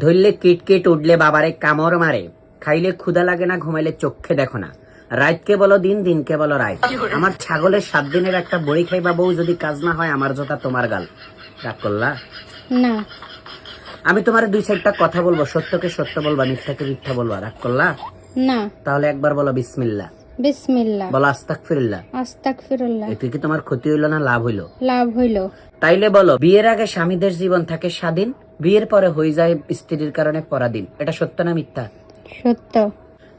ধরলে কিটকিট উঠলে বাবারে কামড় মারে, খাইলে ক্ষুধা লাগে না, ঘুমাইলে চোখে দেখো না, রাতকে বলো দিন, দিনকে বলো রাত। আমার ছাগলের 7 দিনের একটা বড়ি খাইবা বউ, যদি কাজ না হয় আমার জোতা তোমার গাল। রাগ করলা? না। আমি তোমার 2-4টা কথা বলবো, সত্যকে সত্য বলবা, মিথ্যাকে মিথ্যা বলবা। রাগ করলা? না। তাহলে একবার বলো বিসমিল্লাহ। বিসমিল্লাহ। বলো আস্তাগফিরুল্লাহ। আস্তাগফিরুল্লাহ। এতে কি তোমার ক্ষতি হইলো না লাভ হইলো? লাভ হইল। তাইলে বলো, বিয়ের আগে স্বামীদের জীবন থাকে স্বাধীন, বিয়ের পরে হয়ে যায় স্ত্রীর কারণে পরাধীন। এটা সত্য না মিথ্যা? সত্য।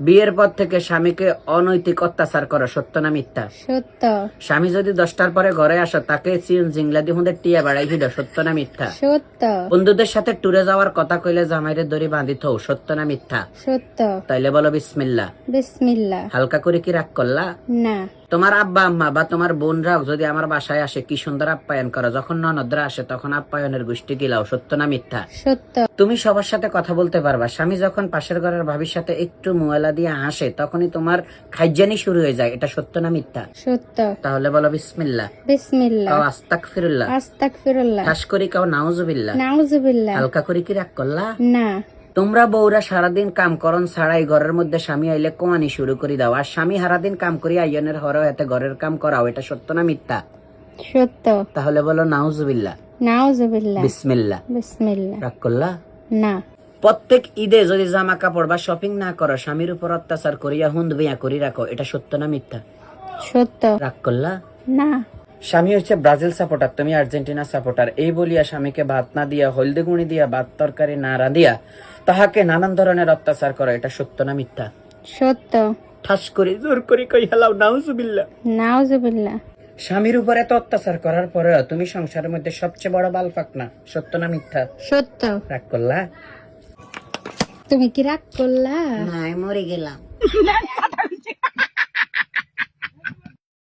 বিয়ের পর থেকে স্বামীকে অনৈতিক অত্যাচার করা সত্য না মিথ্যা? সত্য। স্বামী যদি 10টার পরে ঘরে আসে, তাকে জিংলা দিয়ে হুঁদের টিয়া বাড়াই ভিড়, সত্য না মিথ্যা? সত্য। বন্ধুদের সাথে ট্যুরে যাওয়ার কথা কইলে জামাইরে দড়ি বাঁধিত, সত্য না মিথ্যা? সত্য। তাইলে বলো বিসমিল্লাহ। বিসমিল্লাহ। হালকা করে কি রাগ করলা? না। তোমার আব্বা আম্মা বা তোমার বোনরাও যদি আমার বাসায় আসে, কি সুন্দর আপ্যায়ন করো, যখন ননদরা আসে তখন আপ্যায়নের গোষ্ঠী গিলাও, সত্য না মিথ্যা? সত্য। তুমি সবার সাথে কথা বলতে পারবা, স্বামী যখন পাশের ঘরের ভাবির সাথে একটু মুয়ালা দিয়ে হাসে, তখনই তোমার খাইজানি শুরু হয়ে যায়। এটা সত্য না মিথ্যা? সত্য। তাহলে বলো বিসমিল্লাহ। বিসমিল্লাহ। কাও আস্তাগফিরুল্লাহ। আস্তাগফিরুল্লাহ। ঠাস করি কাও নাউজুবিল্লাহ। নাউজুবিল্লাহ। হালকা করে কি রাগ করলা? না। তোমরা বউরা সারাদিন কাম করন ছাড়াই ঘরের মধ্যে স্বামী আইলে কোয়ানি শুরু করে দাও, আর স্বামী সারাদিন কাম করি আইয়নের হরও এতে ঘরের কাম করাও। এটা সত্য না মিথ্যা? সত্য। তাহলে বলো নাউজুবিল্লাহ। নাউজুবিল্লাহ। বিসমিল্লাহ। বিসমিল্লাহ। রাগ করলা? না। প্রত্যেক ঈদে যদি জামা কাপড় বা শপিং না করো, স্বামীর উপর অত্যাচার করিয়া হুন্দ বিয়া করি রাখো, এটা সত্য না মিথ্যা? সত্য। রাগ করলা? না। স্বামী হচ্ছে ব্রাজিল সাপোর্টার, তুমি আর্জেন্টিনা সাপোর্টার, এই বলিয়া স্বামীকে ভাত না দিয়া, হলদে গুঁড়ি দিয়া, ভাত তরকারি না রাঁধিয়া তাহাকে নানান ধরনের অত্যাচার করো, এটা সত্য না মিথ্যা? সত্য। ঠাস করে জোর করে কই হেলাও নাউজুবিল্লাহ। নাউজুবিল্লাহ। স্বামীর উপর এত অত্যাচার করার পরে তুমি সংসারের মধ্যে সবচেয়ে বড় বালফাক না, সত্য না মিথ্যা? সত্য। রাগ করলা? তুমি কি রাগ করলা? না, মরে গেলাম।